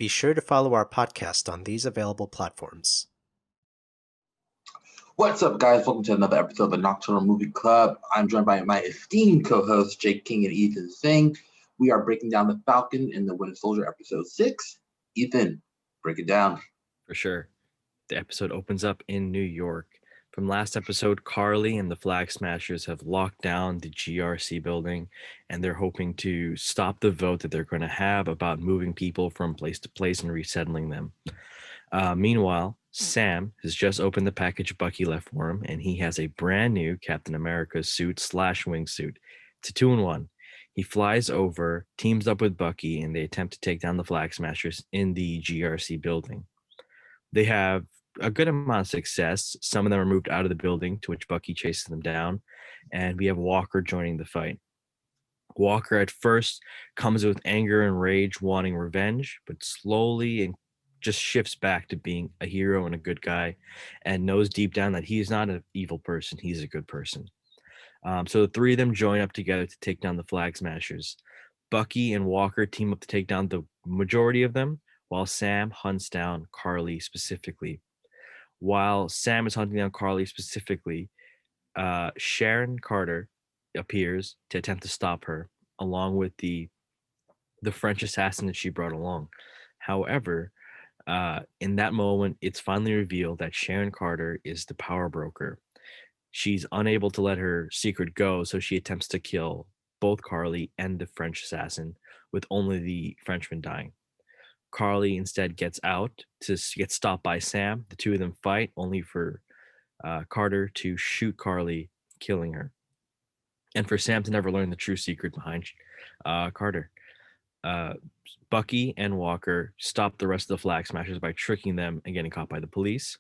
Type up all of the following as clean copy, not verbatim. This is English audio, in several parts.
Be sure to follow our podcast on these available platforms. What's up, guys? Welcome to another episode of the Nocturnal Movie Club. I'm joined by my esteemed co-hosts, Jake King and Ethan Singh. We are breaking down the Falcon and the Winter Soldier episode 6. Ethan, break it down. For sure. The episode opens up in New York. From last episode, Carly and the Flag Smashers have locked down the GRC building, and they're hoping to stop the vote that they're going to have about moving people from place to place and resettling them. Meanwhile, Sam has just opened the package Bucky left for him, and he has a brand new Captain America suit / wingsuit. It's a 2-in-1. He flies over, teams up with Bucky, and they attempt to take down the Flag Smashers in the GRC building. They have a good amount of success. Some of them are moved out of the building, to which Bucky chases them down, and we have Walker joining the fight. Walker at first comes with anger and rage, wanting revenge, but slowly and just shifts back to being a hero and a good guy, and knows deep down that he is not an evil person, he's a good person. So the three of them join up together to take down the Flag Smashers. Bucky and Walker team up to take down the majority of them, while Sam hunts down Carly specifically. While Sam is hunting down Carly specifically, Sharon Carter appears to attempt to stop her, along with the French assassin that she brought along. However, in that moment, it's finally revealed that Sharon Carter is the power broker. She's unable to let her secret go, so she attempts to kill both Carly and the French assassin, with only the Frenchman dying. Carly instead gets out to get stopped by Sam. The two of them fight, only for Carter to shoot Carly, killing her, and for Sam to never learn the true secret behind Carter. Bucky and Walker stop the rest of the Flag Smashers by tricking them and getting caught by the police.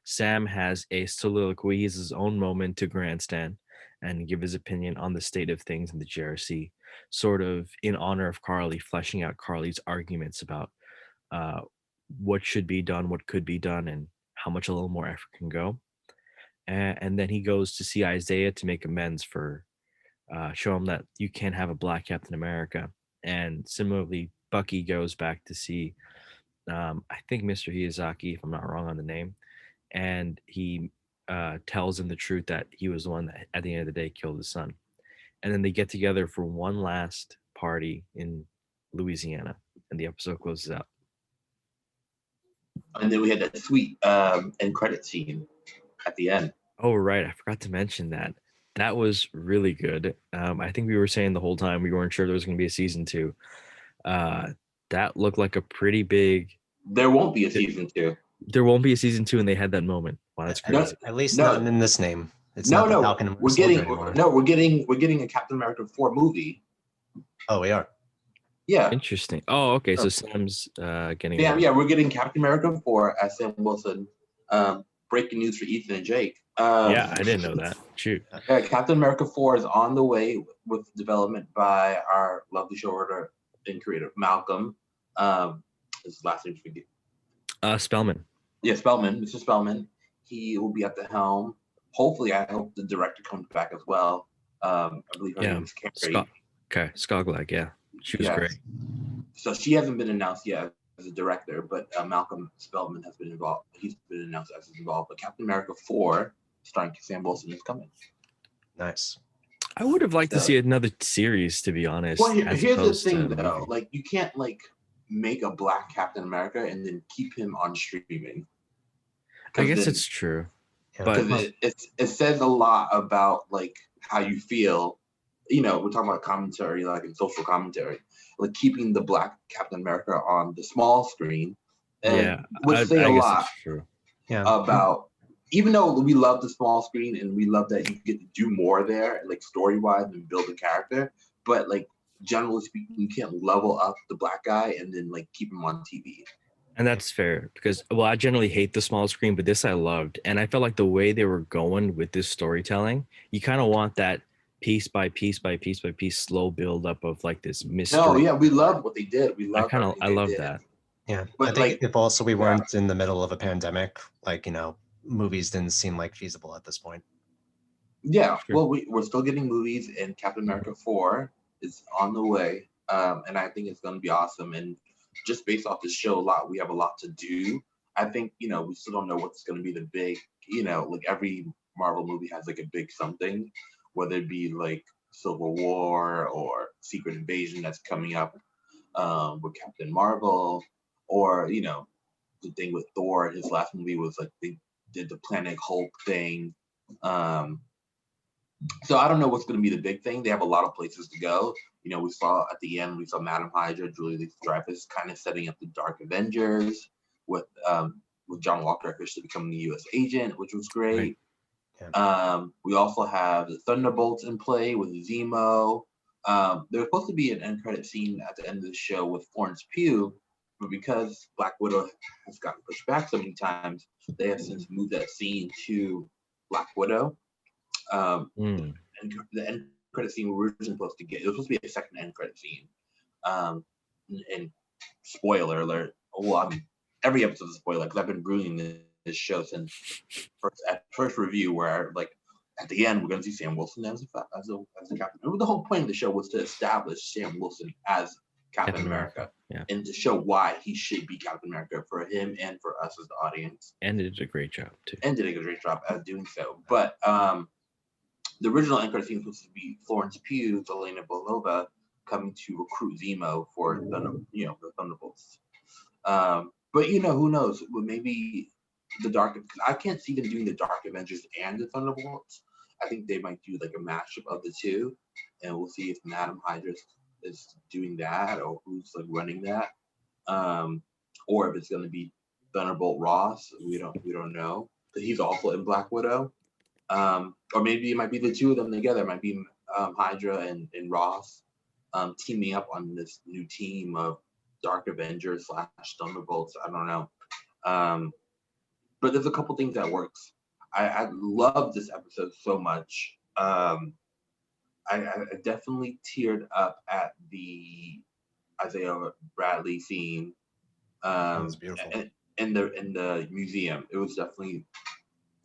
Sam has a soliloquy. He has his own moment to grandstand and give his opinion on the state of things in the GRC, sort of in honor of Carly, fleshing out Carly's arguments about what should be done, what could be done, and how much a little more effort can go. And then he goes to see Isaiah to make amends for show him that you can't have a black Captain America. And similarly, Bucky goes back to see, I think, Mr. Hiyazaki, if I'm not wrong on the name, and he tells him the truth that he was the one that, at the end of the day, killed his son. And then they get together for one last party in Louisiana, and the episode closes out. And then we had that sweet end credit scene at the end. Oh, right. I forgot to mention that. That was really good. I think we were saying the whole time we weren't sure there was going to be a season 2. That looked like a pretty big... There won't be a season 2. There won't be a season 2, and they had that moment. Wow, that's crazy. At least not in this name. It's not the Falcon and we're getting a Captain America 4 movie. Oh, we are. Yeah. Interesting. Oh, okay. So Sam's getting... Yeah, we're getting Captain America 4 as Sam Wilson. Breaking news for Ethan and Jake. Yeah, I didn't know that. Shoot. Captain America 4 is on the way with development by our lovely showrunner and creator, Malcolm. His last name's Spellman. Yeah, Spellman. Mr. Spellman. He will be at the helm. Hopefully, I hope the director comes back as well. I believe her name is Carrie. Skoglag, yeah. She was great. So she hasn't been announced yet as a director, but Malcolm Spellman has been involved. He's been announced as involved. But Captain America 4, starring Sam Wilson, is coming. Nice. I would have liked to see another series, to be honest. Well, here's the thing, though. Like, you can't make a black Captain America and then keep him on streaming. I guess it's true. But it says a lot about how you feel. We're talking about commentary, in social commentary, keeping the black Captain America on the small screen, and would say a lot about. Even though we love the small screen and we love that you get to do more there, story wise and build a character, but generally speaking, you can't level up the black guy and then keep him on TV. And that's fair because, I generally hate the small screen, but this I loved. And I felt like the way they were going with this storytelling, you kind of want that piece by piece by piece by piece slow build up of this mystery. No, yeah, we loved what they did. I love that. Yeah, but I think if also we weren't in the middle of a pandemic, movies didn't seem feasible at this point. Yeah, well, we're still getting movies, and Captain America 4 is on the way, and I think it's going to be awesome. And just based off the show a lot, we have a lot to do. I think, we still don't know what's going to be the big, like every Marvel movie has like a big something, whether it be like Civil War or Secret Invasion that's coming up with Captain Marvel, or, the thing with Thor, his last movie was like they did the Planet Hulk thing. So I don't know what's going to be the big thing. They have a lot of places to go. We saw at the end, we saw Madam Hydra, Julia Louis-Dreyfus kind of setting up the Dark Avengers with John Walker officially becoming the U.S. agent, which was great. Right. Yeah. We also have the Thunderbolts in play with Zemo. There was supposed to be an end credit scene at the end of the show with Florence Pugh, but because Black Widow has gotten pushed back so many times, they have since moved that scene to Black Widow. And the end credit scene we were originally supposed to get, it was supposed to be a second end credit scene. And spoiler alert, every episode is a spoiler because I've been brewing this show since first review, where like at the end we're going to see Sam Wilson as a Captain. The whole point of the show was to establish Sam Wilson as Captain America. Yeah. And to show why he should be Captain America for him and for us as the audience. And did a great job too. And did a great job at doing so. But the original end credit scene was supposed to be Florence Pugh, Elena Belova, coming to recruit Zemo for the Thunderbolts. But who knows? Well, maybe I can't see them doing the Dark Avengers and the Thunderbolts. I think they might do like a mashup of the two, and we'll see if Madam Hydra is doing that or who's like running that, or if it's going to be Thunderbolt Ross. We don't know, but he's also in Black Widow. Or maybe it might be the two of them together. It might be Hydra and Ross teaming up on this new team of Dark Avengers / Thunderbolts. I don't know. But there's a couple things that works. I love this episode so much. I definitely teared up at the Isaiah Bradley scene. That's beautiful. In the museum. It was definitely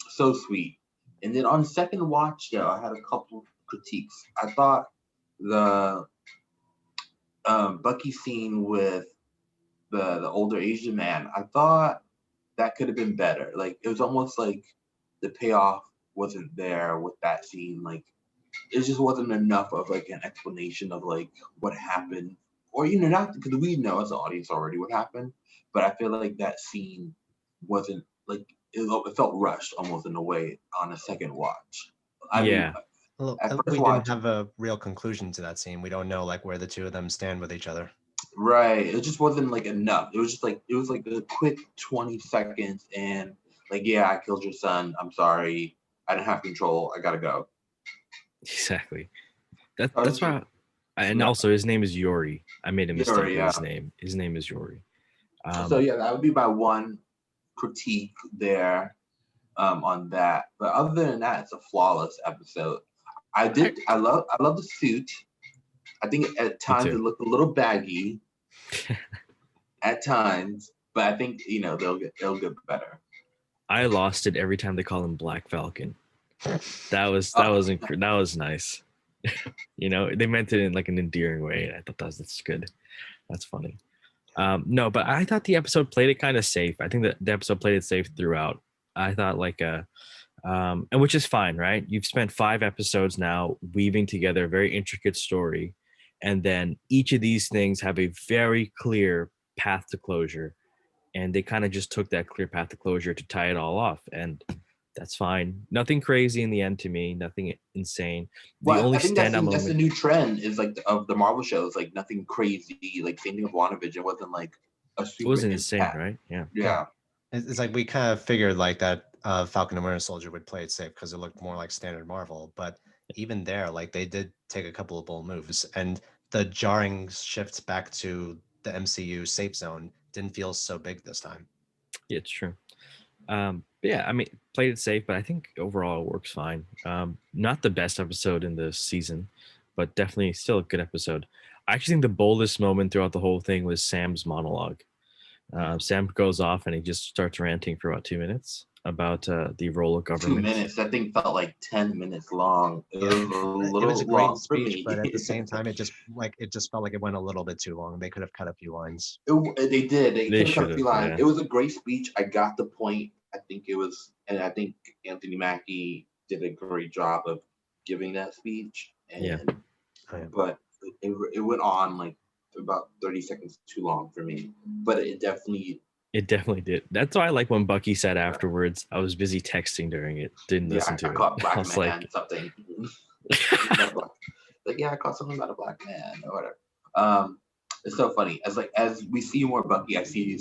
so sweet. And then on second watch, though, I had a couple critiques. I thought the Bucky scene with the older Asian man, I thought that could have been better. Like, it was almost like the payoff wasn't there with that scene. Like, it just wasn't enough of like an explanation of like what happened, or not because we know as an audience already what happened. But I feel like that scene wasn't like it felt rushed almost in a way on a second watch. We didn't have a real conclusion to that scene. We don't know like where the two of them stand with each other. Right. It just wasn't like enough. It was just like a quick 20 seconds and like, yeah, I killed your son. I'm sorry. I didn't have control. I gotta go. Exactly. That's why. And also, his name is Yori. I made a mistake with his name. His name is Yori. So yeah, that would be my one critique there on that. But other than that, it's a flawless episode. I love the suit. I think at times it looked a little baggy at times, but I think they'll get better. I lost it every time they call him Black Falcon. That was nice. They meant it in like an endearing way, and I thought that's good. That's funny. No, but I thought the episode played it kind of safe. I think that the episode played it safe throughout. I thought and which is fine, right? You've spent 5 episodes now weaving together a very intricate story, and then each of these things have a very clear path to closure, and they kind of just took that clear path to closure to tie it all off, and that's fine. Nothing crazy in the end to me. Nothing insane. I think that's the new trend is like of the Marvel shows, like nothing crazy. Like same thing with WandaVision. Wasn't like a super. It wasn't insane, right? Yeah. Yeah. It's like we kind of figured like that Falcon and Winter Soldier would play it safe because it looked more like standard Marvel. But even there, like they did take a couple of bold moves, and the jarring shifts back to the MCU safe zone didn't feel so big this time. Yeah, it's true. Yeah, I mean, played it safe, but I think overall it works fine. Not the best episode in the season, but definitely still a good episode. I actually think the boldest moment throughout the whole thing was Sam's monologue. Sam goes off and he just starts ranting for about 2 minutes. about the role of 2 government. minutes. That thing felt like 10 minutes long. It was a little It was a great long for speech, me. but at the same time, it just felt like it went a little bit too long. They could have cut a few lines. They did. They could have cut a should've, few lines. yeah. It was a great speech. I got the point. I think Anthony Mackie did a great job of giving that speech. And Yeah. but it went on like about 30 seconds too long for me. But it definitely did. That's why I like when Bucky said afterwards, I was busy texting during it, didn't listen to I it. caught I black was man like, something. I caught something about a black man or whatever. It's so funny. As we see more Bucky, I see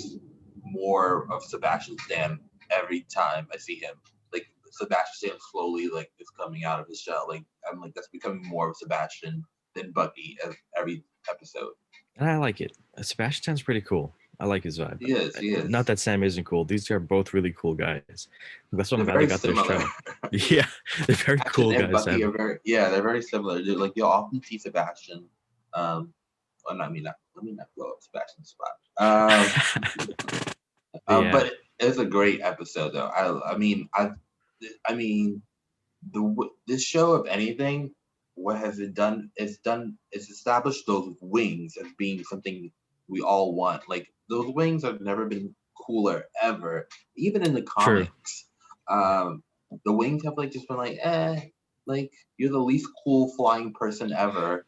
more of Sebastian Stan every time I see him. Like Sebastian Stan slowly like is coming out of his shell. Like I'm like that's becoming more of Sebastian than Bucky as every episode. and I like it. Sebastian Stan's pretty cool. I like his vibe. He is. Not that Sam isn't cool. These are both really cool guys. That's what I'm glad They're they got their very show. Yeah, they're very cool and guys. Bucky they're very similar. Like you'll often see Sebastian. Let me not blow up Sebastian's spot. Yeah. But it's a great episode though. This show, if anything, what has it done? It's established those wings as being something we all want. Like those wings have never been cooler ever, even in the comics. The wings have like just been like, like you're the least cool flying person ever.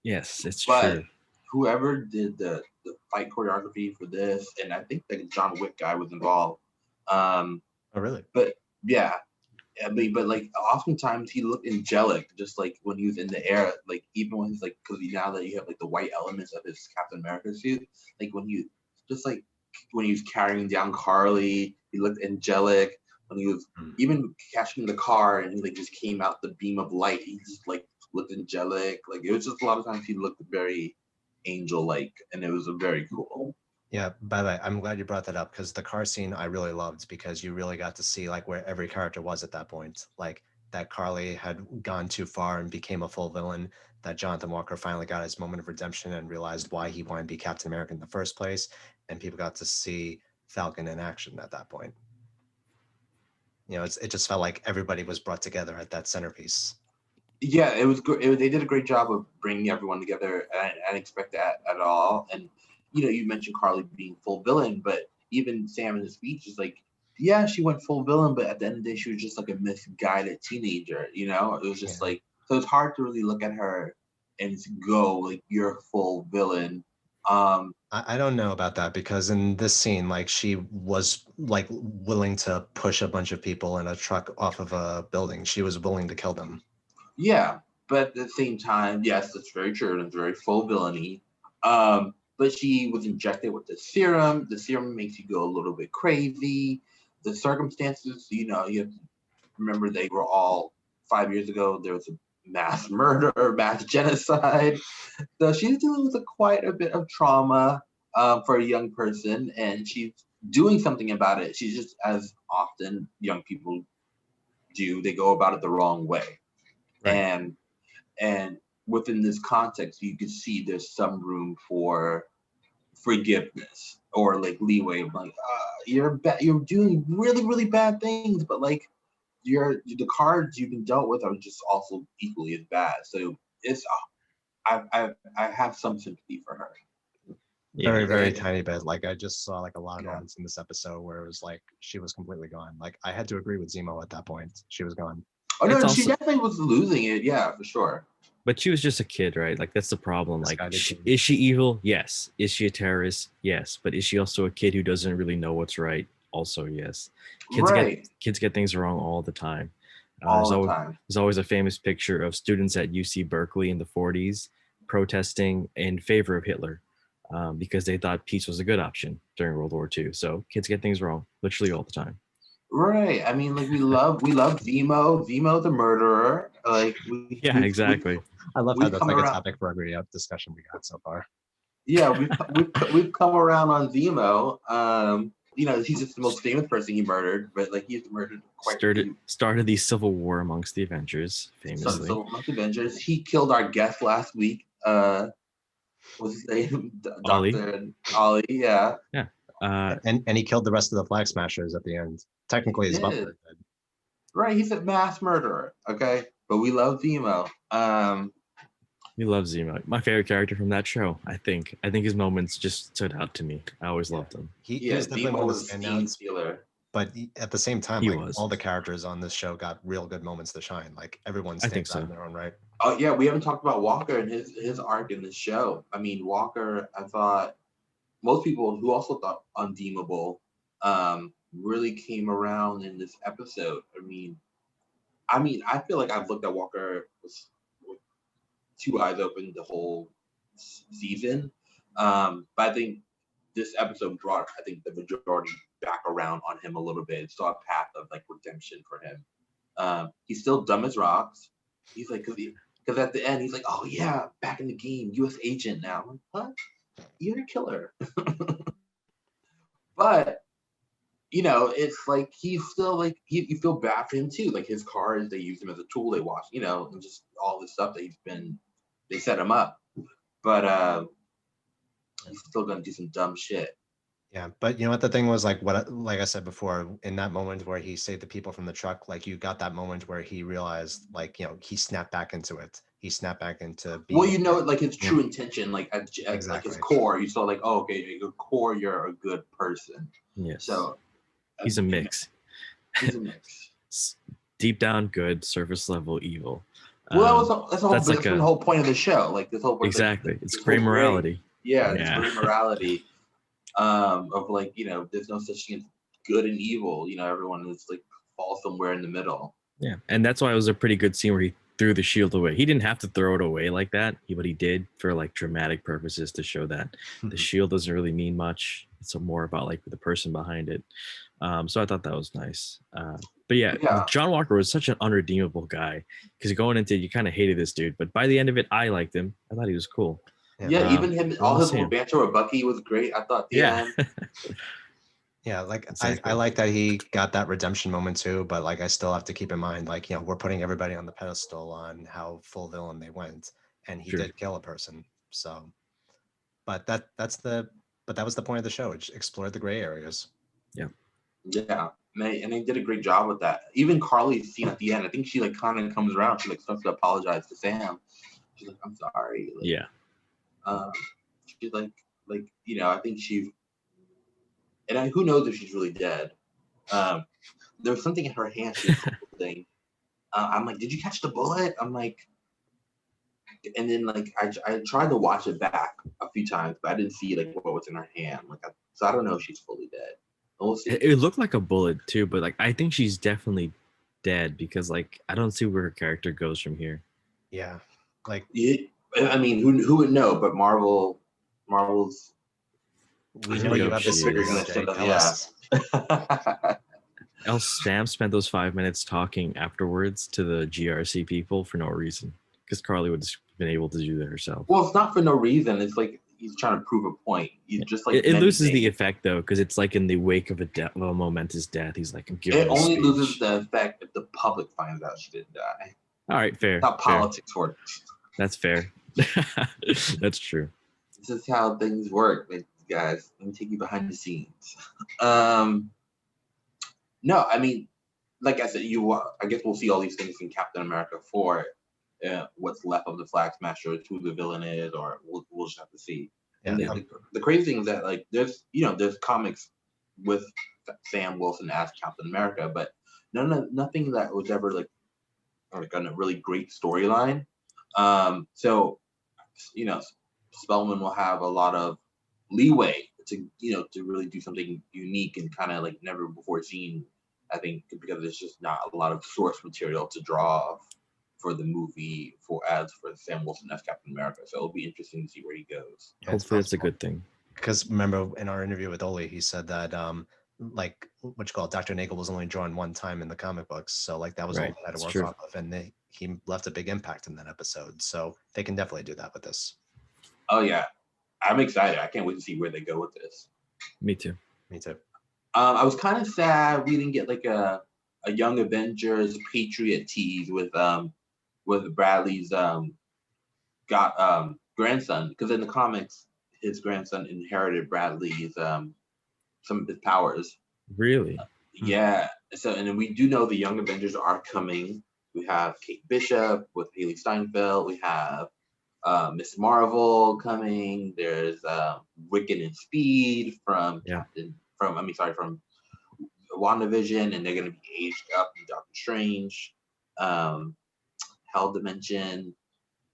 Yes, it's but true. Whoever did the fight choreography for this, and I think the John Wick guy was involved. Oh, really? But yeah. But like oftentimes he looked angelic, just like when he was in the air, like even when he's like, because now that you have like the white elements of his Captain America suit, like when he was carrying down Carly, he looked angelic. When he was even catching the car and he like just came out the beam of light, he just like looked angelic. Like it was just a lot of times he looked very angel-like, and it was very cool. Yeah, by the way, I'm glad you brought that up because the car scene I really loved because you really got to see like where every character was at that point. Like that Carly had gone too far and became a full villain, that Jonathan Walker finally got his moment of redemption and realized why he wanted to be Captain America in the first place, and people got to see Falcon in action at that point. You know, it just felt like everybody was brought together at that centerpiece. Yeah, it was good. They did a great job of bringing everyone together. I didn't expect that at all. And you mentioned Carly being full villain, but even Sam in his speech is like, yeah, she went full villain, but at the end of the day, she was just like a misguided teenager. It was just like, so it's hard to really look at her and go like, you're a full villain. I don't know about that because in this scene, like she was like willing to push a bunch of people in a truck off of a building. She was willing to kill them. Yeah, but at the same time, yes, that's very true and it's very full villainy. But she was injected with the serum. The serum makes you go a little bit crazy. The circumstances, you have to remember they were all 5 years ago. There was a mass murder, mass genocide. So she's dealing with quite a bit of trauma for a young person, and she's doing something about it. She's just, as often young people do, they go about it the wrong way. Right. And within this context, you can see there's some room for forgiveness or like leeway of like you're doing really really bad things, but like the cards you've been dealt with are just also equally as bad. So it's I have some sympathy for her. Very tiny bit. Like I just saw like a lot of moments in this episode where it was like she was completely gone. Like I had to agree with Zemo at that point. She was gone. Oh no, she definitely was losing it. Yeah, for sure. But she was just a kid, right? Like that's the problem. Like, is she evil? Yes. Is she a terrorist? Yes. But is she also a kid who doesn't really know what's right? Also, yes. Kids get things wrong all the time. There's always a famous picture of students at UC Berkeley in the 40s protesting in favor of Hitler because they thought peace was a good option during World War II. So kids get things wrong literally all the time. Right. I mean, like we love Zemo. Zemo's a murderer. Like exactly. I love how that's like a topic for every discussion we got so far. Yeah, we've come around on Zemo. He's just the most famous person he murdered, but like he's murdered quite started the civil war amongst the Avengers, famously. Amongst the Avengers. He killed our guest last week. What's his name? Ollie. Dr. Ollie, yeah. Yeah. And he killed the rest of the Flag Smashers at the end. Technically, his butler did. Right, he's a mass murderer. Okay, but we love Zemo. We love Zemo. My favorite character from that show. I think his moments just stood out to me. I always loved him. He was definitely one of the standouts. Stealer. But at the same time, all the characters on this show got real good moments to shine. Like everyone stands out in their own right. Oh yeah, we haven't talked about Walker and his arc in the show. I mean, Walker, I thought most people who also thought undeemable really came around in this episode. I mean, I feel like I've looked at Walker with two eyes open the whole season. But I think this episode brought, the majority back around on him a little bit. It's saw a path of like redemption for him. He's still dumb as rocks. He's like, because at the end he's like, oh yeah, back in the game, U.S. agent now. I'm like, what? You're a killer. But it's like he's still like you feel bad for him too. Like his cars, they use him as a tool. They wash, and just all the stuff that they set him up. But he's still gonna do some dumb shit. Yeah, but you know what the thing was, like I said before, in that moment where he saved the people from the truck, like you got that moment where he realized, like, he snapped back into it. He snapped back into being. Well, like his true intention, like at like his core, you saw like, oh, okay, at your core, you're a good person. Yes. So he's a mix. He's a mix. Deep down good, surface level evil. Well, that's the whole point of the show. Like this whole point, exactly. It's gray morality. It's gray morality. Of like, there's no such thing as good and evil. Everyone is like falls somewhere in the middle. Yeah, and that's why it was a pretty good scene where he threw the shield away. He didn't have to throw it away like that, but he did for like dramatic purposes to show that the shield doesn't really mean much. It's more about like the person behind it. So I thought that was nice. But yeah, John Walker was such an unredeemable guy because going into it, you kind of hated this dude, but by the end of it, I liked him. I thought he was cool. Yeah, even him, all his little banter with Bucky was great. I thought the end. Yeah, like exactly. I like that he got that redemption moment too, but like I still have to keep in mind, like, we're putting everybody on the pedestal on how full villain they went, and he did kill a person. So, but that was the point of the show. It explored the gray areas. Yeah. Yeah. And they did a great job with that. Even Carly's scene at the end, I think she like kind of comes around. She like starts to apologize to Sam. She's like, I'm sorry. Like, yeah. She's like, I think who knows if she's really dead. There was something in her hand she was holding. I'm like, did you catch the bullet? I'm like, and then like I tried to watch it back a few times, but I didn't see like what was in her hand. So I don't know if she's fully dead. We'll see. It looked like a bullet too, but like I think she's definitely dead because like I don't see where her character goes from here. Yeah, like I mean, who would know? But Marvel's. We know you have this figure gonna send us. Else Sam spent those 5 minutes talking afterwards to the GRC people for no reason because Carly would have been able to do that herself. Well, it's not for no reason. It's like he's trying to prove a point. He's just like it loses the effect though because it's like in the wake of a momentous death. He's like, I'm giving. It only loses the effect if the public finds out she didn't die. All right, fair. That's how politics works. That's fair. That's true. This is how things work, guys. Let me take you behind the scenes. No, I mean, like I said, I guess we'll see all these things in Captain America 4. What's left of the Flag Smashers, who the villain is, or we'll just have to see. Yeah, and the crazy thing is that like there's comics with Sam Wilson as Captain America, but nothing that was ever like on a really great storyline. So Spellman will have a lot of leeway to really do something unique and kind of like never before seen. I think because there's just not a lot of source material to draw for the movie for Sam Wilson as Captain America. So it'll be interesting to see where he goes. Yeah, hopefully that's a good thing. Because remember in our interview with Oli, he said that like Dr. Nagel was only drawn one time in the comic books, so like that was all they had to work off of, and he left a big impact in that episode. So they can definitely do that with this. Oh yeah, I'm excited. I can't wait to see where they go with this. Me too. I was kind of sad we didn't get like a Young Avengers Patriot tease with Bradley's grandson, because in the comics his grandson inherited Bradley's some of his powers. Really? Yeah. So, and then we do know the Young Avengers are coming. We have Kate Bishop with Haley Steinfeld. We have Miss Marvel coming. There's Wiccan and Speed from from WandaVision, and they're gonna be aged up in Doctor Strange. Hell Dimension,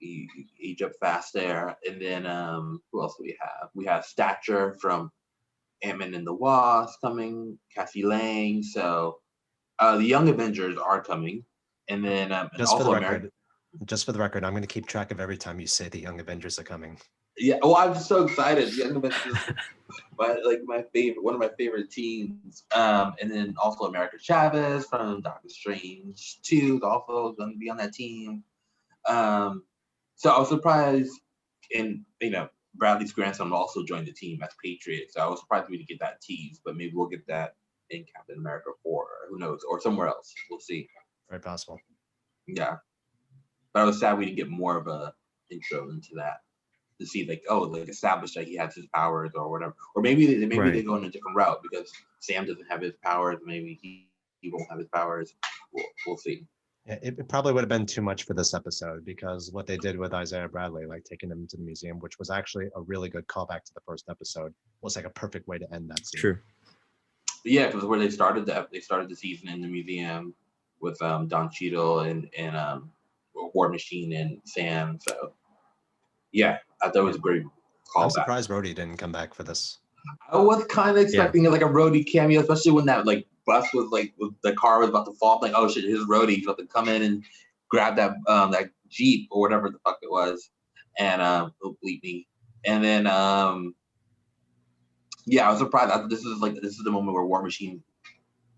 you age up fast there. And then who else do we have? We have Stature from Ant-Man and the Wasp coming, Cassie Lang. So the Young Avengers are coming. And then and just for the record, I'm going to keep track of every time you say the Young Avengers are coming. Yeah, well, I'm just so excited. The Young Avengers, my favorite, one of my favorite teams. And then also America Chavez from Doctor Strange 2 is also going to be on that team. So I was surprised, and Bradley's grandson also joined the team as Patriot. So I was surprised we didn't get that tease, but maybe we'll get that in Captain America 4, who knows, or somewhere else. We'll see. Very possible. Yeah, but I was sad we didn't get more of a intro into that to see establish that he has his powers or whatever, or maybe they go in a different route because Sam doesn't have his powers. Maybe he won't have his powers. We'll see. Yeah, it probably would have been too much for this episode because what they did with Isaiah Bradley, like taking him to the museum, which was actually a really good callback to the first episode, was like a perfect way to end that scene. True. Yeah, because where they started the season in the museum with Don Cheadle and War Machine and Sam. So yeah, I thought it was a great callback. I'm surprised Rhodey didn't come back for this. I was kind of expecting like a Rhodey cameo, especially when that bus was the car was about to fall. I'm like, oh shit, his Rhodey's about to come in and grab that that Jeep or whatever the fuck it was, and bleep me. And then yeah, I was surprised. This is the moment where War Machine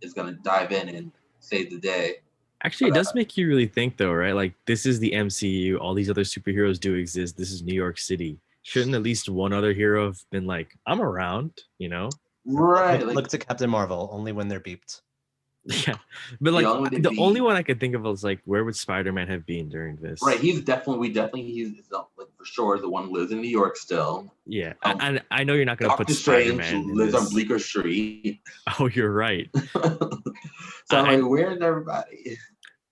is gonna dive in and save the day. Actually, it does make you really think, though, right? Like, this is the MCU. All these other superheroes do exist. This is New York City. Shouldn't at least one other hero have been like, I'm around, Right. Look to Captain Marvel only when they're beeped. Yeah, but the only one I could think of was where would Spider-Man have been during this? Right, he's for sure the one who lives in New York still. Yeah, and I know you're not going to put Spider-Man lives on Bleecker Street. Oh, you're right. So where's everybody?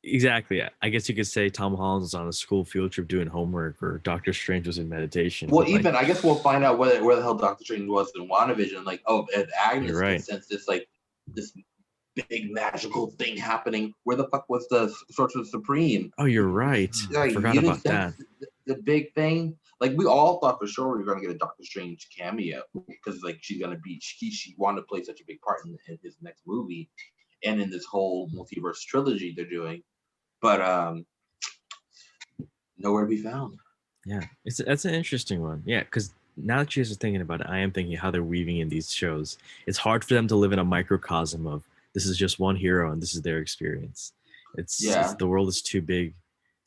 Exactly. I guess you could say Tom Holland was on a school field trip doing homework, or Doctor Strange was in meditation. Well, I guess we'll find out where the hell Doctor Strange was in WandaVision. And Agnes can sense this big magical thing happening. Where the fuck was the Sorcerer Supreme? Oh, you're right. I forgot about that. The big thing. We all thought for sure we were gonna get a Doctor Strange cameo because she's gonna be she wanted to play such a big part in his next movie and in this whole multiverse trilogy they're doing. But nowhere to be found. Yeah, that's an interesting one. Yeah, because now that you guys are thinking about it, I am thinking how they're weaving in these shows. It's hard for them to live in a microcosm of this is just one hero and this is their experience. It's the world is too big,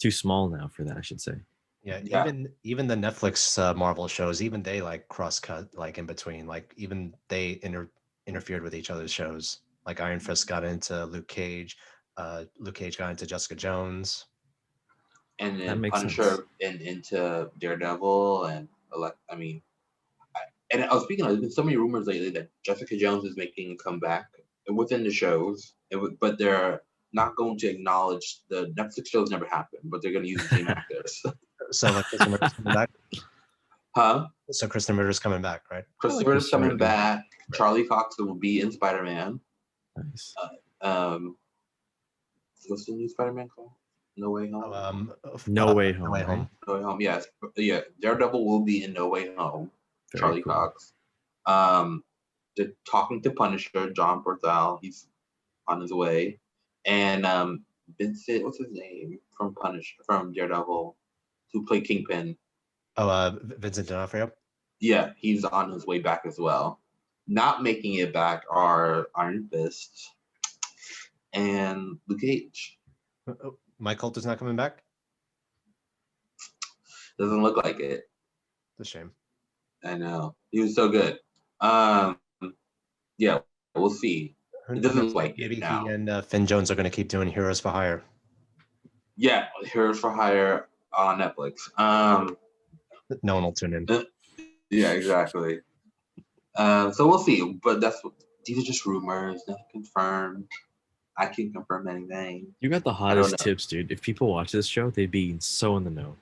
too small now for that, I should say. Yeah. Even the Netflix Marvel shows, even they cross cut in between. Even they interfered with each other's shows. Iron Fist got into Luke Cage. Luke Cage got into Jessica Jones, and then Punisher and into Daredevil, and and I was speaking of, there's been so many rumors lately that Jessica Jones is making a comeback within the shows, but they're not going to acknowledge the Netflix shows never happened, but they're going to use the same actors. So Kristen Murder's coming back? Huh? So Kristen Murder's coming back, right? Kristen Murder's coming back. Charlie Cox will be in Spider-Man. Nice. What's the new Spider-Man called? No Way Home. No Way Home. No Way Home. No Way Home. Yes. Yeah. Daredevil will be in No Way Home. Very Charlie cool. Cox. They're talking to Punisher, John Berthal. He's on his way. And Vincent, what's his name from Daredevil, who played Kingpin? Vincent D'Onofrio. Yeah, he's on his way back as well. Not making it back are Iron Fist and Luke Cage. Mike Holt is not coming back? Doesn't look like it. It's a shame. I know. He was so good. Yeah, we'll see. It doesn't look like maybe it now. he and Finn Jones are going to keep doing Heroes for Hire. Yeah, Heroes for Hire on Netflix. No one will tune in. Yeah, exactly. So we'll see. But these are just rumors, nothing confirmed. I can't confirm anything. You got the hottest tips, dude. If people watch this show, they'd be so in the know.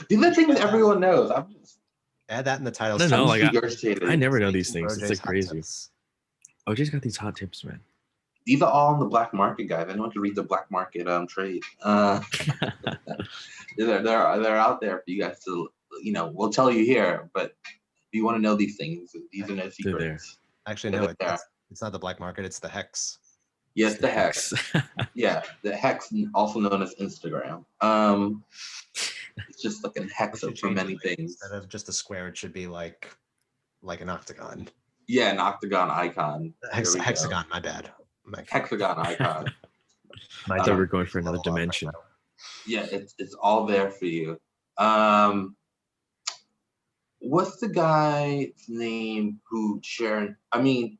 These are things everyone knows. I'm just Add that in the title. No, like regurgitated. I never know these things. It's Broja's like hot crazy. tips. OJ's got these hot tips, man. These are all in the black market, guys. I know how to read the black market trade. They're out there for you guys to, we'll tell you here. But if you want to know these things, these are no secrets. Actually, no, it's not the black market. It's the hex. Yes, the hex. Yeah, the hex, also known as Instagram. It's just like a hex for many things. Instead of just a square, it should be like an octagon. Yeah, an octagon icon. Hexagon, my bad. Hexagon icon. I thought we were going for another dimension. Yeah, it's all there for you. What's the guy's name who Sharon? I mean,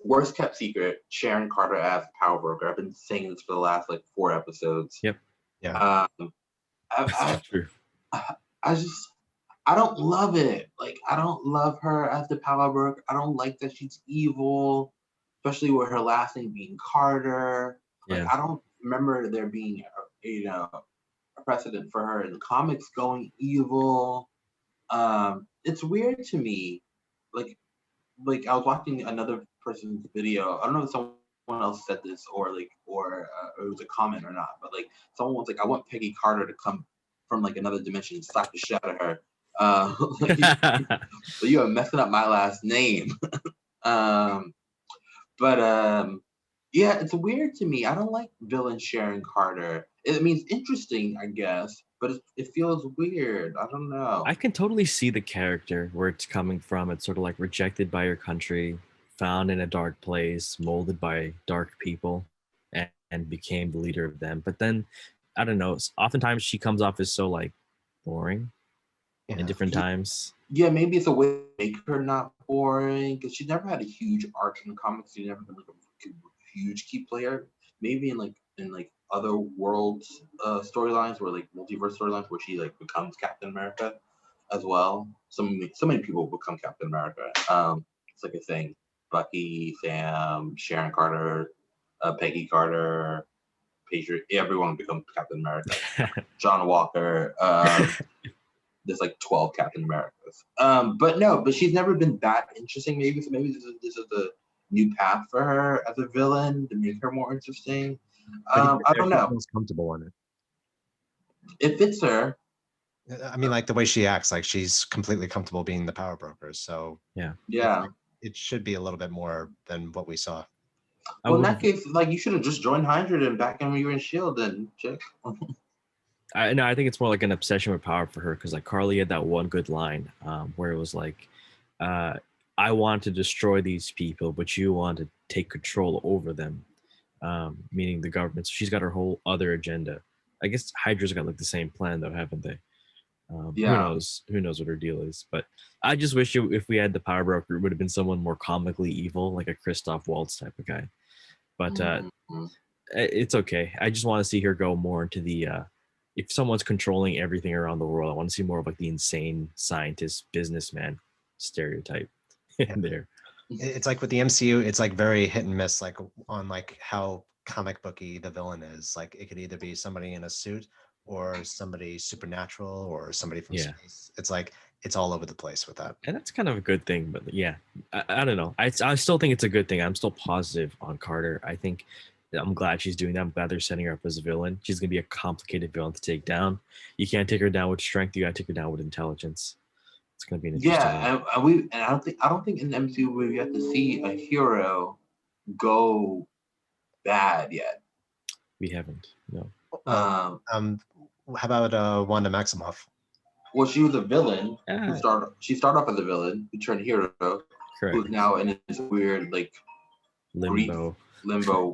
worst kept secret. Sharon Carter as Power Broker. I've been saying this for the last 4 episodes. Yep. Yeah. True. I don't love it. I don't love her as the Power Broker. I don't like that she's evil, especially with her last name being Carter. I don't remember there being a precedent for her in the comics going evil. It's weird to me. I was watching another person's video. I don't know if someone else said this or it was a comment or not, but someone was like, I want Peggy Carter to come from another dimension and slap the shit out of her. But you are messing up my last name. Yeah, it's weird to me. I don't like villain Sharon Carter. I mean, it's interesting, I guess, but it feels weird. I don't know. I can totally see the character, where it's coming from. It's sort of rejected by your country, found in a dark place, molded by dark people, and became the leader of them. But then, I don't know, oftentimes she comes off as so boring in different times. Yeah, maybe it's a way to make her not boring, because she never had a huge arc in the comics. She's never been a huge key player. Maybe in other worlds storylines, where multiverse storylines, where she becomes Captain America as well. So many people become Captain America. It's a thing. Buffy, Sam, Sharon Carter, Peggy Carter, Patriot. Everyone becomes Captain America. John Walker. There's 12 Captain Americas. But she's never been that interesting. Maybe this is the new path for her as a villain to make her more interesting. I don't know. Feels comfortable in it. It fits her. I mean, the way she acts, she's completely comfortable being the Power Broker. So yeah, it should be a little bit more than what we saw. Well, in that case, you should have just joined Hydra and back when you were in Shield and check. I think it's more an obsession with power for her, because Carly had that one good line where it was I want to destroy these people, but you want to take control over them, meaning the government. So she's got her whole other agenda. I guess Hydra's got the same plan though, haven't they? Who knows what her deal is. But I just wish if we had the Power Broker, it would have been someone more comically evil, like a Christoph Waltz type of guy. But it's okay. I just want to see her go more into the if someone's controlling everything around the world, I want to see more of the insane scientist businessman stereotype in there. It's with the MCU, it's very hit and miss, on how comic booky the villain is. It could either be somebody in a suit or somebody supernatural or somebody from space. It's it's all over the place with that. And that's kind of a good thing, but yeah, I don't know. I still think it's a good thing. I'm still positive on Carter. I'm glad she's doing that. I'm glad they're setting her up as a villain. She's gonna be a complicated villain to take down. You can't take her down with strength. You gotta take her down with intelligence. It's gonna be an interesting one. I don't think in the MCU we have to see a hero go bad yet. We haven't. No. How about Wanda Maximoff? Well, she was a villain. She started off as a villain, who turned hero. Correct. Who's now in this weird limbo weird zone.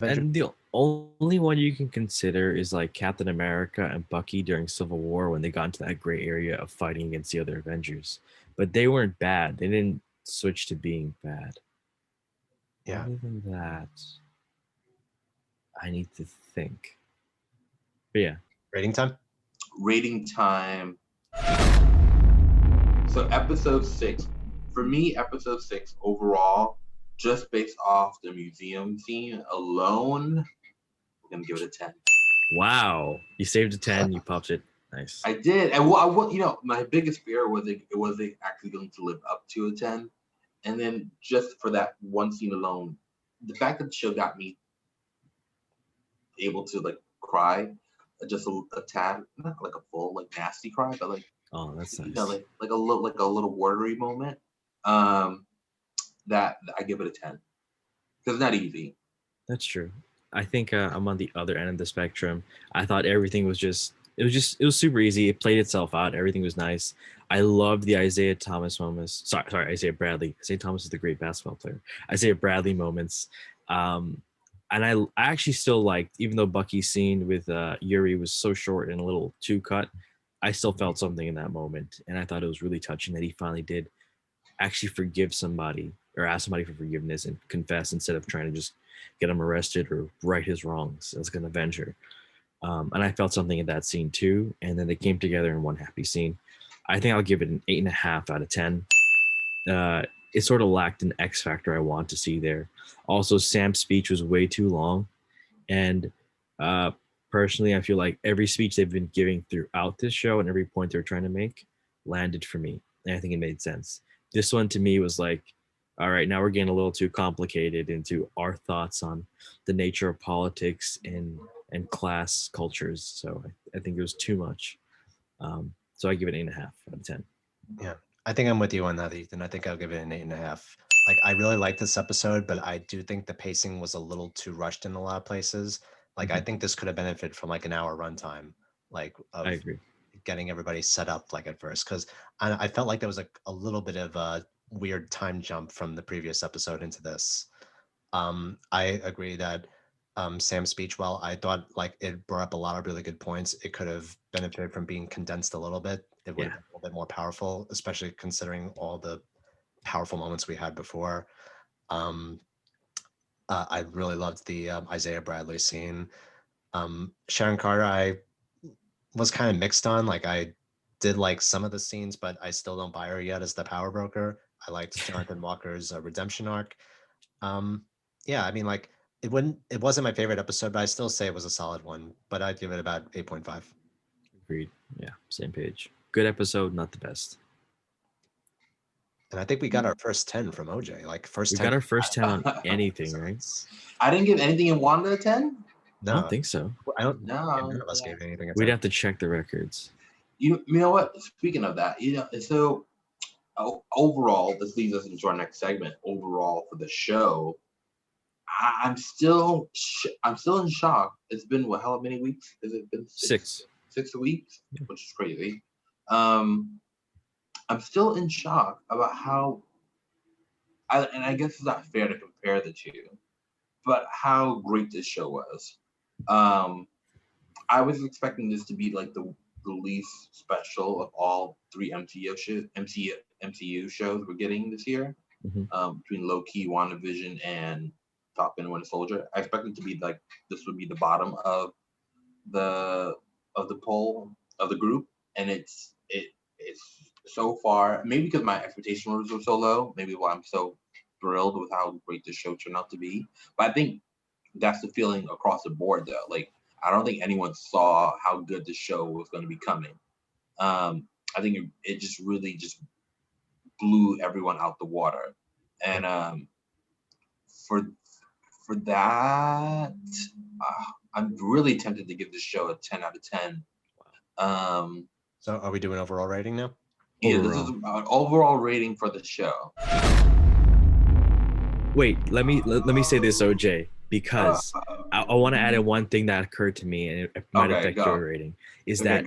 And the only one you can consider is Captain America and Bucky during Civil War, when they got into that gray area of fighting against the other Avengers. But they weren't bad. They didn't switch to being bad. Yeah. Other than that, I need to think. But yeah. Rating time. So So episode 6, for me, episode 6 overall, just based off the museum scene alone, I'm gonna give it a 10. Wow, you saved a 10. You popped it. Nice. I did, and what my biggest fear was it wasn't actually going to live up to a 10, and then just for that one scene alone, the fact that the show got me able to like cry, just a tad, not like a full like nasty cry, but like Oh, that's nice. like a little worry moment. That I give it a 10 because it's not easy. That's true. I think I'm on the other end of the spectrum. I thought everything was it was super easy. It played itself out. Everything was nice. I loved the Isaiah Thomas moments. Sorry, Isaiah Bradley. Isaiah Thomas is the great basketball player. Isaiah Bradley moments. And I actually still liked, even though Bucky's scene with Yuri was so short and a little too cut, I still felt something in that moment. And I thought it was really touching that he finally did actually forgive somebody or ask somebody for forgiveness and confess instead of trying to just get him arrested or right his wrongs as an Avenger. And I felt something in that scene too. And then they came together in one happy scene. I think I'll give it an 8.5 out of 10. It sort of lacked an X factor I want to see there. Also, Sam's speech was way too long. And personally, I feel like every speech they've been giving throughout this show and every point they're trying to make landed for me. And I think it made sense. This one to me was like, all right, now we're getting a little too complicated into our thoughts on the nature of politics and class cultures. So I think it was too much. So I give it 8.5 out of 10. Yeah, I think I'm with you on that, Ethan. I think I'll give it an 8.5. Like, I really like this episode, but I do think the pacing was a little too rushed in a lot of places. Like, I think this could have benefited from like an hour runtime, like of I agree. getting everybody set up like at first, because I felt like there was a little bit of a weird time jump from the previous episode into this. I agree that Sam's speech, well, I thought like it brought up a lot of really good points. It could have benefited from being condensed a little bit. It would have been a little bit more powerful, especially considering all the powerful moments we had before. I really loved the Isaiah Bradley scene. Sharon Carter, I was kind of mixed on. Like, I did like some of the scenes, but I still don't buy her yet as the power broker. I liked Jonathan Walker's redemption arc. Yeah, I mean, like, it wasn't my favorite episode, but I still say it was a solid one. But I'd give it about 8.5. Agreed. Yeah, same page. Good episode, not the best. And I think we got our first 10 from OJ. Like, first We 10. got our first 10 on anything, right? I didn't give anything in Wanda a 10. No, I don't think so. I don't. No, None of us gave anything. We'd have to check the records. You know what? Speaking of that, so overall, this leads us into our next segment. Overall, for the show, I'm still in shock. It's been how many weeks? Has it been 6 weeks? Yeah. Which is crazy. I'm still in shock about how, and I guess it's not fair to compare the two, but how great this show was. I was expecting this to be like the least special of all 3 MCU shows we're getting this year, between Loki, WandaVision, and Falcon and Winter Soldier. I expected to be like this would be the bottom of the poll of the group, and it's so far, maybe because my expectations were so low, maybe why I'm so thrilled with how great this show turned out to be. But I think that's the feeling across the board, though. Like, I don't think anyone saw how good the show was going to be coming. I think it just really just blew everyone out the water, and for that, I'm really tempted to give this show a 10 out of 10. So are we doing overall rating now? Yeah, this is an overall rating for the show. Wait, let me say this, OJ, because I want to add in one thing that occurred to me, and it might affect your rating. Is that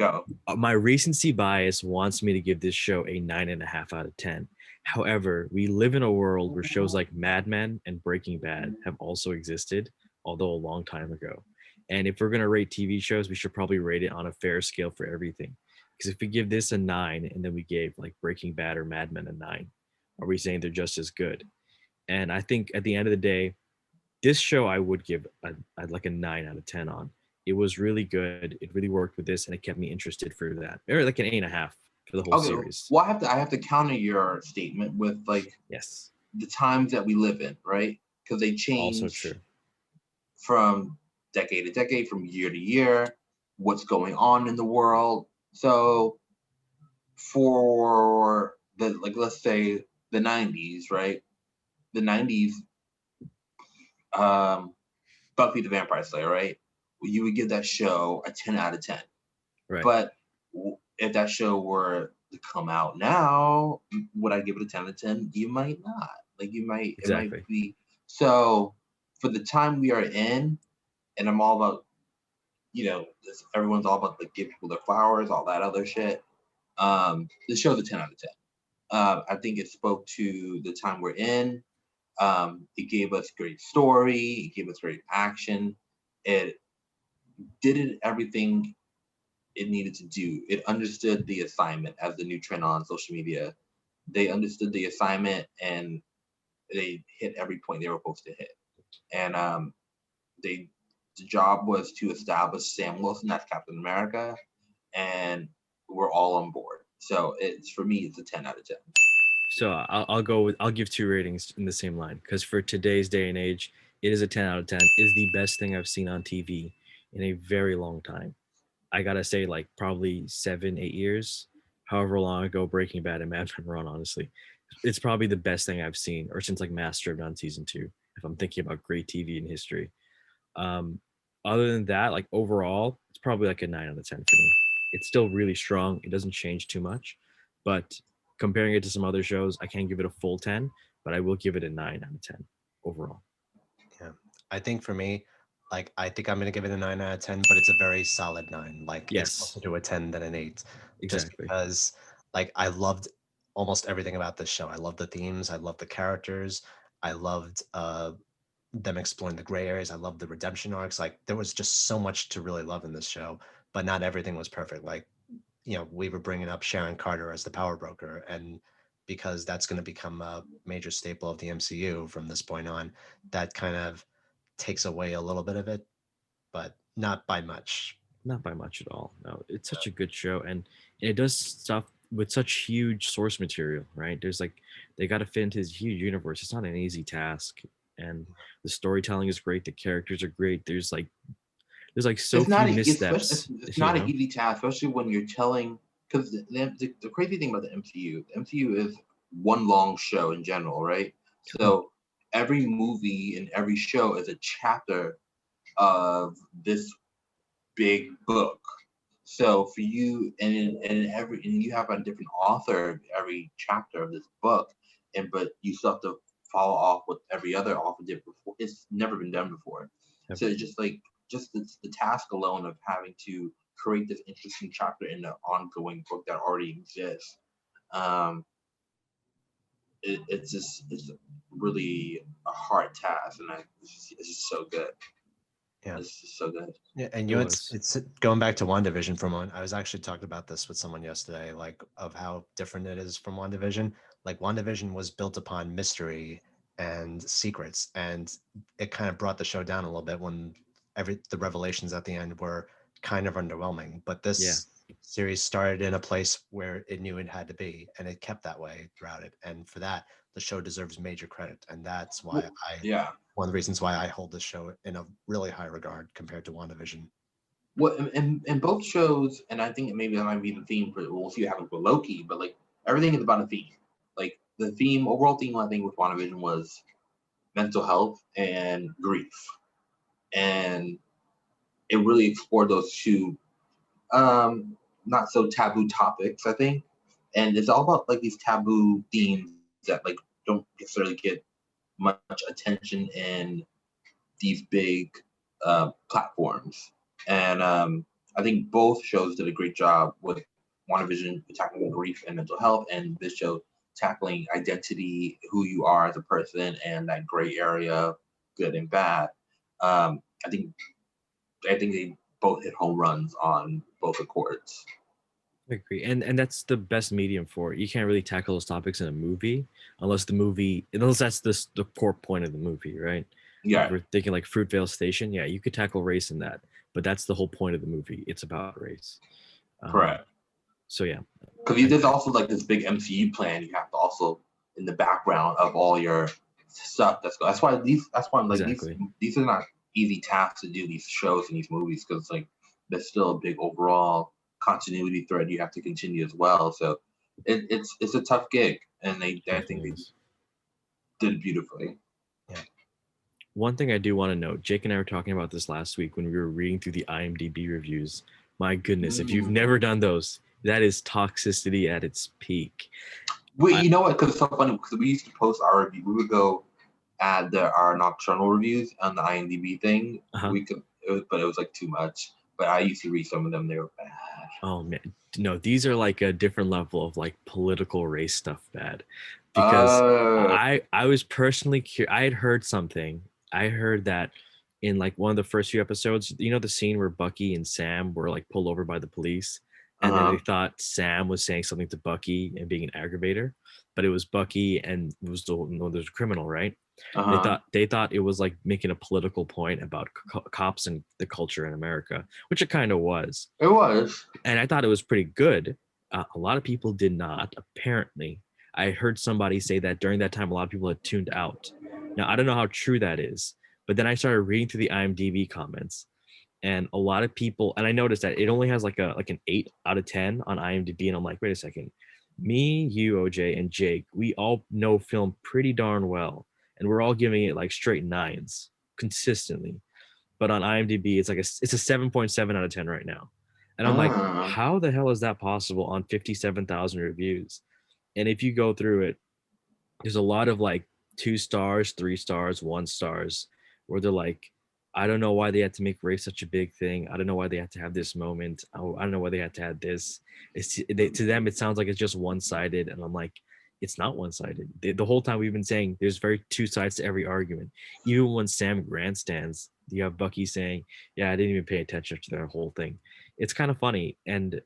my recency bias wants me to give this show a 9.5 out of 10. However, we live in a world where shows like Mad Men and Breaking Bad have also existed, although a long time ago. And if we're going to rate TV shows, we should probably rate it on a fair scale for everything. Because if we give this a 9 and then we gave like Breaking Bad or Mad Men a 9, are we saying they're just as good? And I think at the end of the day, this show I would give like a 9 out of 10 on. It was really good. It really worked with this, and it kept me interested for that. Or like an 8.5, for the whole Okay, series. well, I have to counter your statement with like Yes, the times that we live in, right? Because they also change true. from decade to decade, from year to year, what's going on in the world. So for the like, let's say the '90s, right? The '90s, Buffy the Vampire Slayer, right? You would give that show a 10 out of 10. Right. But if that show were to come out now, would I give it a 10 out of 10? You might not. Like you might, it Exactly. might be. So for the time we are in, and I'm all about, everyone's all about like give people their flowers, all that other shit. The show's a 10 out of 10. I think it spoke to the time we're in. It gave us great story. It gave us great action. It did everything it needed to do. It understood the assignment as the new trend on social media. They understood the assignment and they hit every point they were supposed to hit. And the job was to establish Sam Wilson as Captain America, and we're all on board. So for me, it's a 10 out of 10. So I'll give 2 ratings in the same line, because for today's day and age, it is a 10 out of 10. It is the best thing I've seen on TV in a very long time. I gotta say, like probably 7-8 years, however long ago Breaking Bad and Mad Men were on. Honestly, it's probably the best thing I've seen, or since like Master of None season 2. If I'm thinking about great TV in history, um, other than that, like overall, it's probably like a 9 out of 10 for me. It's still really strong. It doesn't change too much, but comparing it to some other shows, I can't give it a full 10, but I will give it a 9 out of 10 overall. Yeah. I think for me, like I think I'm gonna give it a 9 out of 10, but it's a very solid 9. Like it's Yes, closer to a 10 than an 8. Just exactly. because like I loved almost everything about this show. I loved the themes, I loved the characters, I loved them exploring the gray areas. I loved the redemption arcs. Like there was just so much to really love in this show, but not everything was perfect. Like, we were bringing up Sharon Carter as the power broker, and because that's going to become a major staple of the MCU from this point on, that kind of takes away a little bit of it, but not by much. Not by much at all. No, it's such a good show, and it does stuff with such huge source material, right? There's like they got to fit into this huge universe. It's not an easy task, and the storytelling is great. The characters are great. There's like so It's not few a, missteps. it's You not an know, easy task, especially when you're telling. Because the crazy thing about the MCU is one long show in general, right? So every movie and every show is a chapter of this big book. So for you, and you have a different author every chapter of this book, but you still have to follow off what every other author did before. It's never been done before. So it's just like the task alone of having to create this interesting chapter in an ongoing book that already exists. It's really a hard task, and it's just so good. Yeah. It's just so good. Yeah, and It it's going back to WandaVision for a moment. I was actually talking about this with someone yesterday, like of how different it is from WandaVision. Like WandaVision was built upon mystery and secrets, and it kind of brought the show down a little bit when the revelations at the end were kind of underwhelming. But this series started in a place where it knew it had to be, and it kept that way throughout it. And for that, the show deserves major credit, and that's why one of the reasons why I hold this show in a really high regard compared to WandaVision. Well, and both shows, and I think maybe that might be the theme for. We'll see what happens with Loki, but like everything is about a theme. Like the overall theme, I think with WandaVision was mental health and grief, and it really explored those two not so taboo topics, I think. And it's all about like these taboo themes that like don't necessarily get much attention in these big platforms. And I think both shows did a great job with WandaVision tackling grief and mental health, and this show tackling identity, who you are as a person, and that gray area, good and bad. Um, I think they both hit home runs on both accords. I agree, and that's the best medium for it. You can't really tackle those topics in a movie unless that's the core point of the movie, right? Yeah. If we're thinking like Fruitvale Station, yeah, you could tackle race in that, but that's the whole point of the movie. It's about race. Correct. So yeah, Because there's also like this big MCU plan. You have to also in the background of all your stuff. That's why I'm like Exactly. these are not easy tasks to do, these shows and these movies, because like there's still a big overall continuity thread you have to continue as well. So it's a tough gig, and I think they did it beautifully. Yeah. One thing I do want to note, Jake and I were talking about this last week when we were reading through the IMDb reviews. My goodness, if you've never done those, that is toxicity at its peak. You know what? Because it's so funny, because we used to post our review. We would go add our Nocturnal reviews on the IMDb thing. We could, but it was like too much. But I used to read some of them. They were bad. Oh man, no, these are like a different level of like political race stuff bad. Because I was personally curious. I had heard something. I heard that in like one of the first few episodes, you know, the scene where Bucky and Sam were like pulled over by the police, and then they thought Sam was saying something to Bucky and being an aggravator, but it was Bucky and it was there's a criminal, right? They thought it was like making a political point about cops and the culture in America, which it kind of was. It was, and I thought it was pretty good. A lot of people did not. Apparently, I heard somebody say that during that time, a lot of people had tuned out. Now, I don't know how true that is, but then I started reading through the IMDb comments, and a lot of people, and I noticed that it only has like an 8 out of 10 on IMDb, and I'm like, wait a second, me, you, OJ, and Jake, we all know film pretty darn well, and we're all giving it like straight 9s consistently. But on IMDb, it's a 7.7 out of 10 right now. And I'm like, how the hell is that possible on 57,000 reviews? And if you go through it, there's a lot of like 2 stars, 3 stars, 1 stars, where they're like, I don't know why they had to make race such a big thing. I don't know why they had to have this moment. I don't know why they had to have this. To them, it sounds like it's just one-sided. And I'm like, it's not one-sided. The whole time we've been saying there's very 2 sides to every argument. Even when Sam grandstands, you have Bucky saying, yeah, I didn't even pay attention to their whole thing. It's kind of funny. And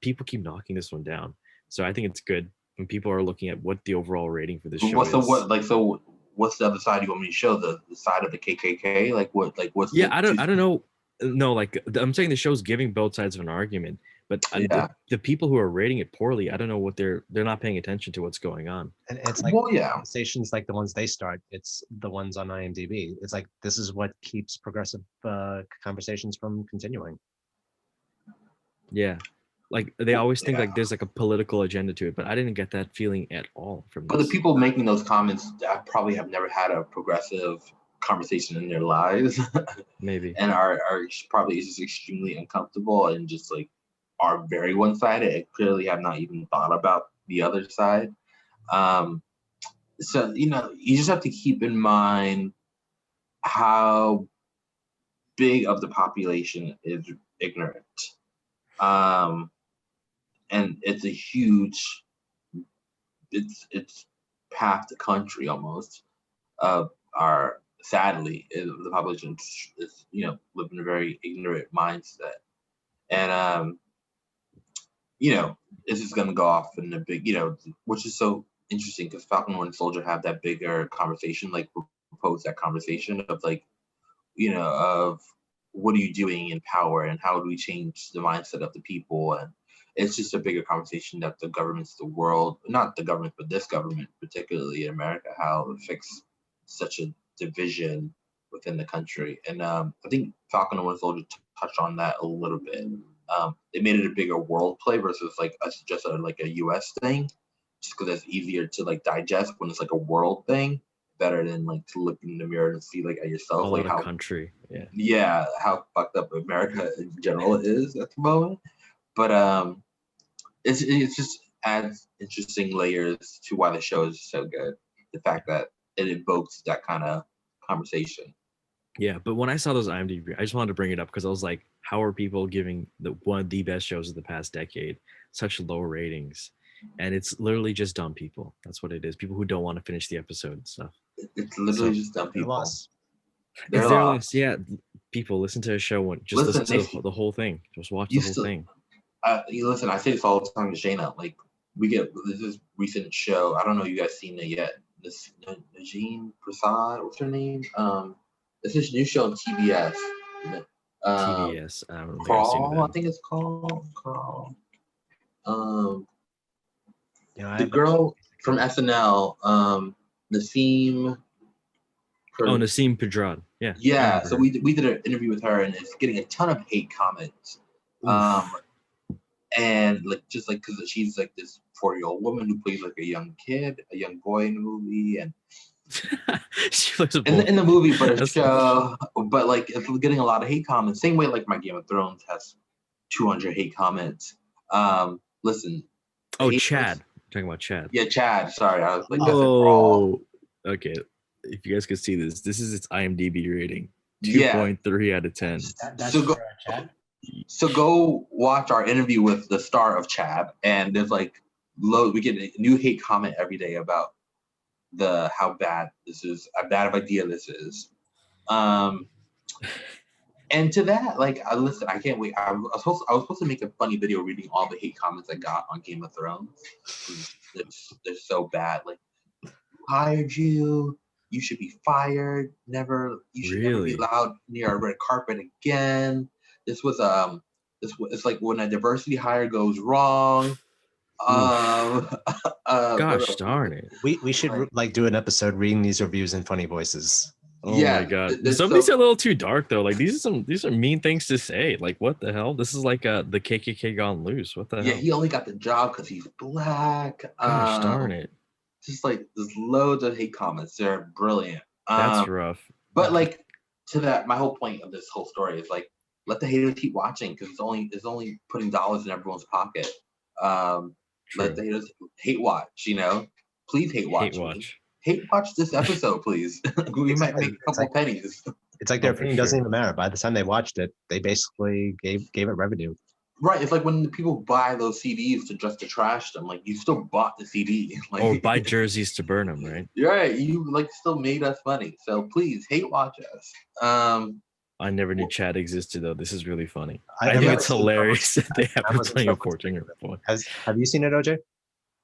people keep knocking this one down. So I think it's good when people are looking at what the overall rating for this show is. So what's the other side you want me to show? The side of the KKK? What's I don't know. No, like I'm saying the show's giving both sides of an argument, but the people who are rating it poorly, I don't know what they're not paying attention to what's going on. And it's like conversations like the ones they start, it's the ones on IMDb. It's like this is what keeps progressive conversations from continuing. Yeah. Like they always think like there's like a political agenda to it, but I didn't get that feeling at all from this. But the people making those comments probably have never had a progressive conversation in their lives. Maybe. And are probably just extremely uncomfortable and just like are very one-sided and clearly have not even thought about the other side. So, you know, you just have to keep in mind how big of the population is ignorant. And it's a huge, it's half the country almost of sadly, the population is, you know, live in a very ignorant mindset. And, you know, this is going to go off in a big, you know, which is so interesting because Falcon and Winter Soldier have that bigger conversation, like propose that conversation of like, you know, of what are you doing in power and how do we change the mindset of the people? And it's just a bigger conversation that the governments, the world, not the government, but this government, particularly in America, how it affects such a division within the country. And I think Falcon and Winter Soldier touched on that a little bit. They made it a bigger world play versus like us just like a US thing, just because it's easier to like digest when it's like a world thing, better than like to look in the mirror and see like at yourself all like how country, how fucked up America in general is at the moment. But it's just adds interesting layers to why the show is so good. The fact that it invokes that kind of conversation. Yeah, but when I saw those IMDb, I just wanted to bring it up because I was like, how are people giving one of the best shows of the past decade such low ratings? And it's literally just dumb people. That's what it is. People who don't want to finish the episode and stuff. It's literally just dumb people. They're lost. Yeah, people listen to a show and just listen to the whole thing. Just watch the whole thing. You listen, I say this all the time to Shayna. Like, we get this recent show. I don't know if you guys seen it yet. This Najeen Prasad, what's her name? It's this new show on TBS. TBS. I don't Crawl, I think it's called Crawl. The girl from SNL, Nassim. Nassim Pedrad. Yeah. Yeah. So we did an interview with her, and it's getting a ton of hate comments. And just because she's like this 40-year-old woman who plays like a young boy in the movie, and she looks in the movie, but a show, but like it's getting a lot of hate comments. Same way like my Game of Thrones has 200 hate comments. Listen. Oh, Chad. You're talking about Chad. Yeah, Chad. Sorry, I was like, oh, okay. If you guys could see this is its IMDb rating. 2.3 out of 10. That's so for Chad. So go watch our interview with the star of Chad, and there's like we get a new hate comment every day about how bad this is, how bad of idea this is. And to that, like, listen, I can't wait. I was supposed to make a funny video reading all the hate comments I got on Game of Thrones. They're so bad. Like, who hired you? You should be fired. You should never be allowed near a red carpet again. This was it's like when a diversity hire goes wrong. Gosh darn it. We should like do an episode reading these reviews in funny voices. Oh my god. Some of these are a little too dark though. Like these are mean things to say. Like what the hell? This is like the KKK gone loose. What the hell? Yeah, he only got the job because he's black. Gosh darn it. Just like there's loads of hate comments. They're brilliant. That's rough. But like to that, my whole point of this whole story is like let the haters keep watching because it's only putting dollars in everyone's pocket. Let the haters hate watch. Please hate watch. Hate watch this episode, please. We might make a couple pennies. It's like their opinion doesn't even matter. By the time they watched it, they basically gave it revenue. Right. It's like when people buy those CDs to trash them. Like you still bought the CD. Like, or buy jerseys to burn them, right? Right. You like still made us money. So please hate watch us. I never knew Chad existed though. This is really funny. I think it's hilarious that they have been playing a 14-year-old boy. Have you seen it, OJ?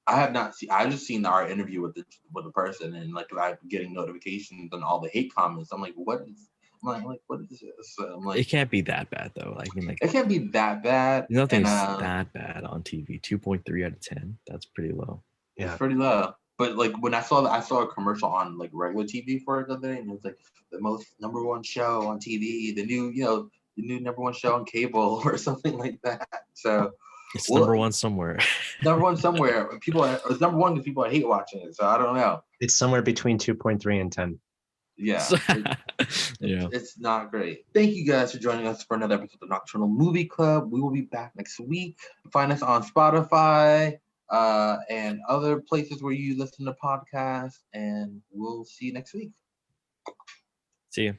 I have not seen. I've just seen our interview with the person, and like I'm getting notifications on all the hate comments. I'm like, what is? I'm like, what is this? I'm like, it can't be that bad though. I mean, like, it can't be that bad. Nothing's that bad on TV. 2.3 out of 10. That's pretty low. Yeah, it's pretty low. But like when I saw a commercial on like regular TV for it the other day, and it was like the most number one show on TV, the new number one show on cable or something like that. So it's number one somewhere. Number one somewhere. It's number one because people are hate watching it. So I don't know. It's somewhere between 2.3 and 10. Yeah. It's not great. Thank you guys for joining us for another episode of Nocturnal Movie Club. We will be back next week. Find us on Spotify and other places where you listen to podcasts, and we'll see you next week. See you.